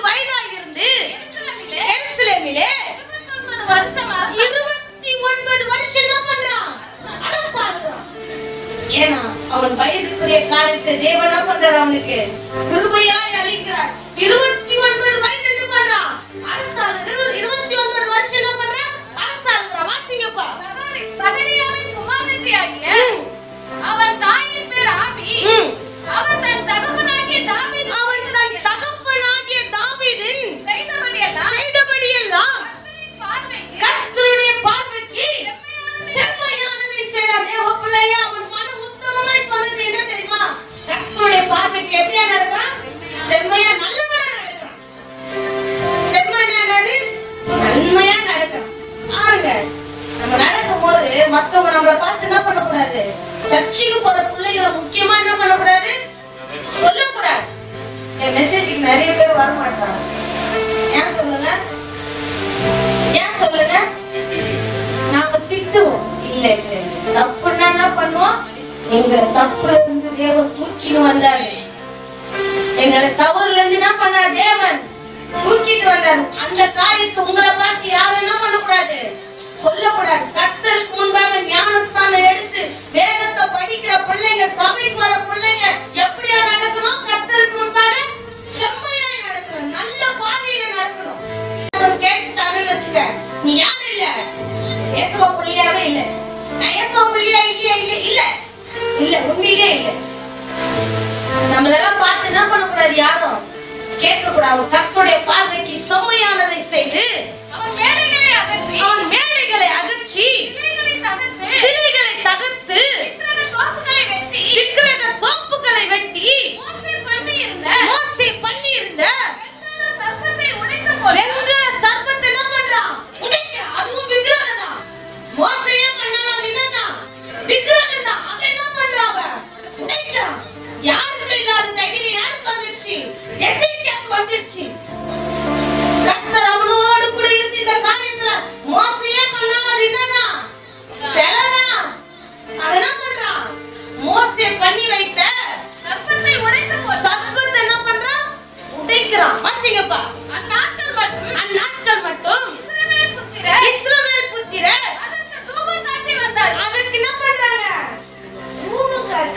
வயதா இருந்து எருசலேமிலே 29 வருஷம் என்ன பண்றான்? அரசாளுகிறான். ஏன்னா அவன் வயதுக்குரிய காரியத்தை தேவன் என்ன பண்றாரு? அவனுக்கு கிருபையாய் அளிக்கிறார். 29 வயது என்ன பண்றான்? அரசாளுகிறான். 29 வருஷம் என்ன பண்றான்? அரசாளுகிறான். வாசிங்கப்பா. சகரியாவின் குமாரத்தியாகிய அவன் தாயின் பேர் ஆபி. அவன் தன் தகப்பனாகிய தாவீதின் செய்தபடியெல்லாம் கர்த்தருடைய பார்வைக்கு செம்மையானதை செய்தார். தேவ பிள்ளையே, அவன் மன உத்தமமாய் சொன்னது என்ன தெரியுமா? கர்த்தருடைய பார்வைக்கு எப்படியா நடக்கிறான்? செம்மையா நல்லவனா நடக்கிறான். செம்மையானது நன்மையா நடக்கிறான். பாருங்க, நம்ம நடக்கும் போது மத்தவங்க நம்மளை பார்த்து என்ன பண்ணக்கூடாது? சர்ச்சைக்கு போற பிள்ளைகளை முக்கியமா என்ன பண்ணக்கூடாது? சொல்லக்கூடாது. என் மெசேஜுக்கு நிறைய பேர் வர மாட்டாங்க. ஏன் சொல்லுங்க? நாங்க திட்டுவோம். இல்ல தப்புன்னா என்ன பண்ணுவோம்? எங்க தப்புல இருந்து தேவன் தூக்கிட்டு வந்தாரு. எங்களை தவறுல இருந்து என்ன பண்ணார்? தேவன் தூக்கிட்டு வந்தாரு. அந்த காரியத்தை உங்களை பார்த்து யாரும் என்ன பண்ணக்கூடாது? சொல்லக்கூடாது. கர்த்தருக்கு முன்பாக ஞானஸ்தானம் எடுத்து வேதத்தை படிக்கிற பிள்ளைங்க, சபைக்கு வர பிள்ளைங்க எப்படியா நடக்கணும்? கர்த்தருக்கு முன்பாக செம்மையா நடக்கணும், நல்ல பாதையில நடக்கணும். கேட்டுட்டாங்கன்னு வச்சுக்க, நீ யாரும் இல்ல, ஏசப்பா பிள்ளையாவே இல்ல. நான் ஏசப்பா பிள்ளையா இல்லையா இல்ல இல்ல இல்ல உண்மையிலே இல்ல. நம்மளெல்லாம் பார்த்து என்ன பண்ணக்கூடாது, யாரும் கேட்க கூடாது. கர்த்தருடைய பார்வைக்கு செம்மையானதை செய்து அவன் மேடைகளை அகற்றி சிலைகளை தகர்த்து விக்கிரக தோப்புகளை வெட்டி மோசே பண்ணியிருந்த வெண்கல சர்ப்பத்தை என்ன பண்றான், உடைக்கிறான். அதுவும் விக்கிரகம் தான். மோசையே பண்ணாலும் அது என்னதான், விக்கிரகம் தான். அதை என்ன பண்றாங்க, உடைக்கிறான். யாருக்கு இல்லாத தைரியம் யாருக்கு வந்துருச்சு, எசேக்கியாவுக்கு வந்துருச்சு. கர்த்தர் அவனோடு கூட இருந்து இந்த காரியத்துல மோசையே பண்ணாலும் அது என்னதான், செலதான். அதை என்ன பண்றான், மோசே பண்ணி வைத்த சர்ப்பத்தை என்ன பண்றான், உடைக்கிறான். வாசிங்கப்பா. அந்நாட்கள் மட்டும் இஸ்ரவேல் புத்திரர் அதற்கு என்ன பண்றாங்க,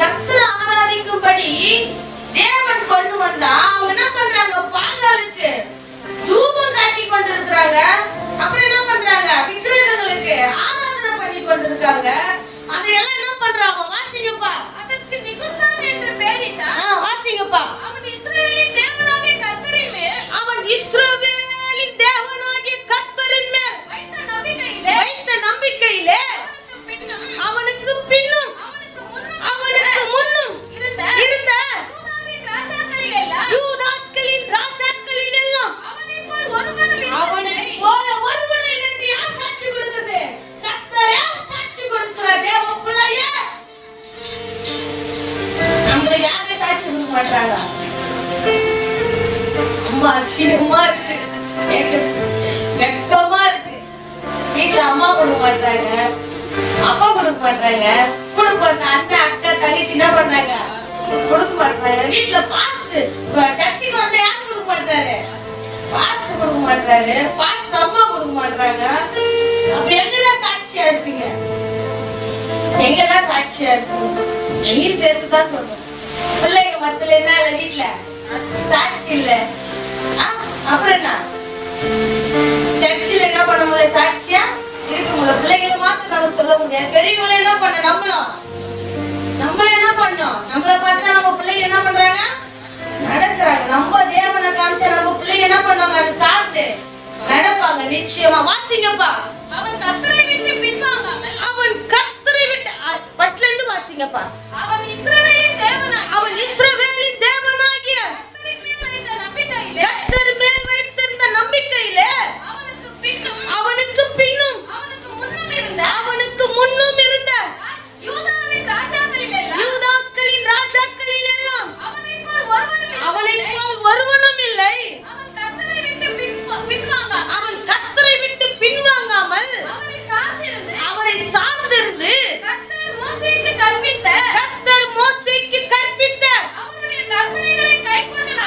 கர்த்தரை ஆராதிக்கும்படி தேவன் கொண்டு வந்தா அவங்க என்ன பண்றாங்க, பாகாலுக்கு தூபம் காட்டி கொண்டிருக்கிறாங்க. அப்புறம் என்ன பண்றாங்க, விக்கிரகங்களுக்கு ஆராதனை பண்ணி கொண்டிருக்காங்க. அதையெல்லாம் என்ன பண்றாங்க, வாசிங்கப்பா. அதற்கு நிகுசான் என்று பெயரிட்டான். வாசிங்கப்பா. அவன் இஸ்ரவேலின் தேவனாகிய கர்த்தரின் மேல் வைத்த நம்பிக்கையிலே அவனுக்கு பின்னும் அவனுக்கு முன்னும் இருந்த யூதாக்களின் ராஜாக்களில் எல்லாம் அவனைப் போல ஒருவனும் இல்லை என்று யார் சாட்சி கொடுத்தது, கர்த்தரே சாட்சி கொடுக்கிறார். தேவ பிள்ளையே, நம்ம யாரை சாட்சி கொடுக்க மாட்டாங்க. அம்மா அசிங்கமா இருக்கு, வெக்கமா இருக்கு. வீட்டுல அம்மா கொடுக்க மாட்டாங்க, அப்பா கொடுக்க மாட்டாங்க, கொடுப்பாங்க. அண்ணன் அக்கா தங்கச்சி என்ன பண்றாங்க, கொடுக்க மாட்டாங்க. வீட்டுல பாஸ்டர் சர்ச்சுக்கு வந்து யார் கொடுக்க மாட்டாரு, பாஸ்டர் கொடுக்க மாட்டாரு, பாஸ்டர் அம்மா கொடுக்க மாட்டாங்க. அப்ப எங்கதான் சாட்சியா இருப்பீங்க, எங்கதான் சாட்சியா இருப்பீங்க? எங்கேயும் சேர்த்துதான் சொல்றேன். பிள்ளைங்க மத்தில என்ன இல்ல, வீட்டுல சாட்சி இல்ல. அப்புறம் என்ன, சர்ச்சில் என்ன பண்ண முடியல, சாட்சியா இருக்க முடியல. பிள்ளைகளை மாத்திரம் நம்ம சொல்ல முடியாது. பெரியவங்களை என்ன பண்ண, நம்மள என்ன பண்ணோம், நம்மள பார்த்தா நம்ம பிள்ளைங்க என்ன பண்றாங்க, நடக்கிறாங்க. நம்ம தேவனை காமிச்சா நம்ம பிள்ளைங்க என்ன பண்ணுவாங்க, அதை சார்ந்து நடப்பாங்க நிச்சயமா. வாசிங்கப்பா. அவன் கர்த்தரை விட்டு பின்வாங்காமல், அவன் கர்த்தரை விட்டு ஃபர்ஸ்ட்ல இருந்து வாசிங்கப்பா. அவன் இஸ்ரவேலின் தேவனாகிய கர்த்தர் மேல் வைத்திருந்த நம்பிக்கையிலே அவனுக்கு பின்னும் அவனுக்கு முன்னும் இருந்த யூதாக்களின் ராஜாக்களில் எல்லாம் அவனைப் போல் ஒருவனும் இல்லை. அவன் கர்த்தரை விட்டு பின்வாங்காமல் அவரை சார்ந்திருந்து கர்த்தர் மோசேக்கு கற்பித்த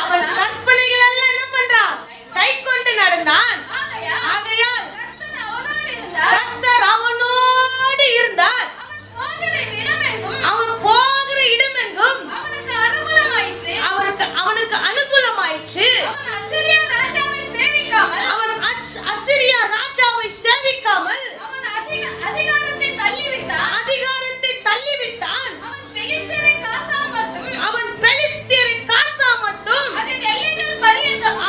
அவன் கற்பனைகள் எல்லாம் என்ன பண்றான், கை கொண்டு நடந்தான். ஆகையால் கர்த்தர் அவனோடு இருந்தார். அவன் போகிற இடமெங்கும் அவனுக்கு அனுகூலமாயிற்று. அவன் அசிரியா ராஜாவை சேவிக்காமல் அதிகாரத்தை தள்ளிவிட்டான். அவன் பெலிஸ்தியரை காசா மட்டும்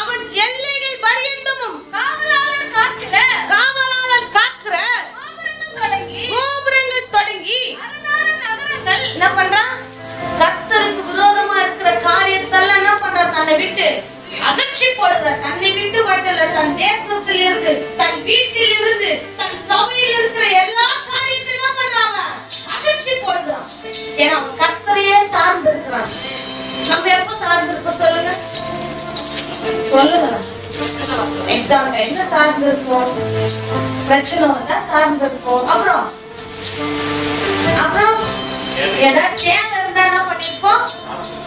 அவன் எல்லைகள் பரியந்தமும் காவலாளர் காக்கிற கோபுரங்கள் தொடங்கி என்ன பண்றான், கர்த்தருக்கு விரோதமா இருக்கிற காரியத்தெல்லாம் என்ன பண்றான், தன்னை விட்டு அகற்றி போடுற. தன்னை விட்டு மட்டும் தன் தேசத்தில் இருந்து, தன் வீட்டில் இருந்து, தன் சபையில் இருக்கிற எல்லா காரியத்தையும் என்ன பண்றாங்க, அகற்றி போடுறான். ஏன்னா அவன் கர்த்தரையே சார்ந்து இருக்கிறான். நம்ம எப்ப சார்ந்து இருப்போம் சொல்லுங்க, சொல்லுங்க. எக்ஸாம்பிள் என்ன சார்ந்து இருப்போம், பிரச்சனை வந்தா சார்ந்து இருப்போம். அப்புறம் ஏதாவது தேவை இருந்தா என்ன பண்ணிருப்போம்,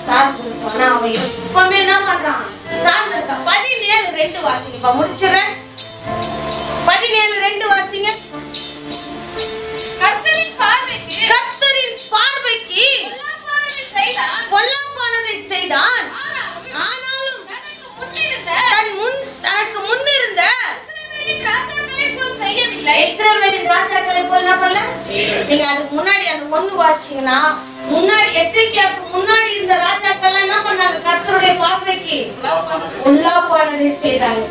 சார்ந்து இருப்போம். ஆனா அவன் எப்பவுமே என்ன பண்றான், சார்ந்து இருக்கான். 17:2 வாசிங்க, முடிச்சிடறேன். 17:2 வாசிங்க. கர்த்தரின் பார்வைக்கு பொல்லாப்பானதை செய்தான். ஆனாலும் தனக்கு முன்னிருந்த இஸ்ரவேலின் ராஜாக்களை போல் என்ன பண்ணல, நீங்க அதுக்கு முன்னாடி அந்த 1 வாசிச்சீங்கன்னா, முன்னாடி எசேக்கியாவுக்கு முன்னாடி இருந்த ராஜாக்கள் என்ன பண்ணாங்க? கர்த்தருடைய பார்வைக்கு பொல்லாப்பானதை செய்தாங்க.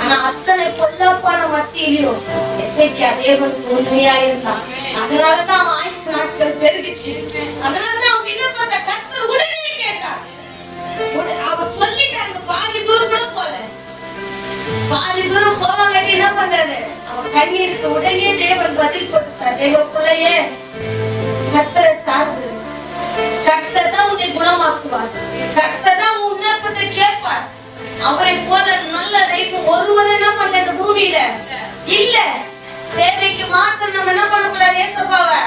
ஆனா அத்தனை பொல்லாப்பான மத்தியிலும் எசேக்கியா தேவனுக்கு உண்மையா இருந்தான். அதனாலதான் அவன் ஆயுசு நாட்கள் பெருகிச்சு. அதனாலதான் அவன் விண்ணப்பத்தை கர்த்தர் உடனே கேட்டார். அவர் சொல்லிட்டாங்க, பாதி தூரம் கூட போல, பாதி தூரம் போவாங்க. என்ன பண்றது? அவன் கண்ணீருக்கு உடனே தேவன் பதில் கொடுத்தார். தேவ பிள்ளையே, கர்த்தரை சார்ந்து, கர்த்தர் தான் உன்னை குணமாக்குவார். கர்த்தர் தான் உன் விண்ணப்பத்தை கேட்பார். அவரை போல நல்ல தெய்வம் ஒருவர் என்ன பண்ணல இந்த பூமியில இல்ல. தேவைக்கு மாத்திரம் நம்ம என்ன பண்ணக்கூடாது? ஏசப்பாவை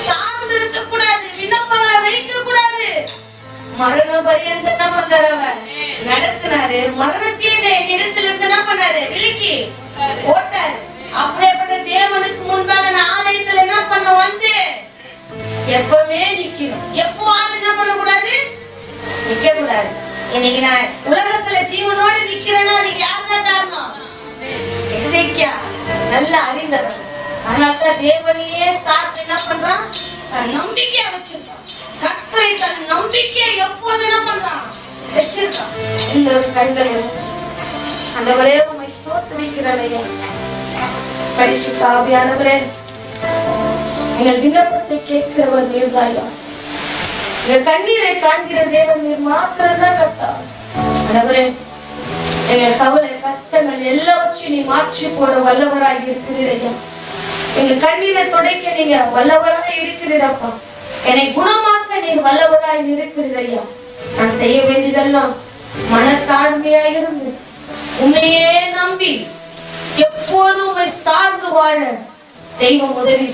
சார்ந்து இருக்க கூடாது, விண்ணப்பங்களை வைக்க கூடாது. மரண பரியந்தம் என்ன பண்றாரு? அவர் நடத்தினாரு. மரணத்தையே இடத்துல இருந்து என்ன பண்ணாரு? விலக்கி ஓட்டாரு. அப்படியேப்பட்ட தேவனுக்கு முன்பாக ஆலயத்துல என்ன பண்ண வந்து எப்பவுமே நிக்கணும். எப்பவாவது என்ன பண்ண கூடாது? நிக்க கூடாது. இன்னைக்கு நான் உலகத்துல ஜீவனோடு நிக்கிறேன்னா அதுக்கு யாருதான் காரணம்? எசேக்கியா நல்ல அறிந்தவர். அதனால தேவனையே சார்ந்து என்ன பண்றான்? நம்பிக்கையா வச்சிருக்கான். கர்த்தரை தன் நம்பிக்கையை எப்போது என்ன பண்றான்? வச்சிருக்கான். இந்த கண்களை வச்சு ஆண்டவரே உம்மை ஸ்தோத்திரிக்கிறேன் ஐயா. பரிசுத்த ஆவியானவரே, எங்கள் விண்ணப்பத்தை கேட்கிறவர் நீர்தாயா. எங்கள் கண்ணீரை காண்கிற தேவன் நீர் மாத்திரம்தான் கர்த்தாவே. ஆண்டவரே, எங்கள் கவலை கஷ்டங்கள் எல்லாவற்றையும் நீ மாற்றி போட வல்லவராய் இருக்கிறீரையா. எங்கள் கண்ணீரை துடைக்க நீங்க வல்லவராய் இருக்கிறீரப்பா. என்னை குணமாக்க நீர் வல்லவராய் இருக்கிறீரையா. நான் செய்ய வேண்டியதெல்லாம் மனத்தாழ்மையாக இருந்து உண்மையே நம்பி எப்போதும் உம்மை சார்ந்து வாழ தெய்வம் உதவி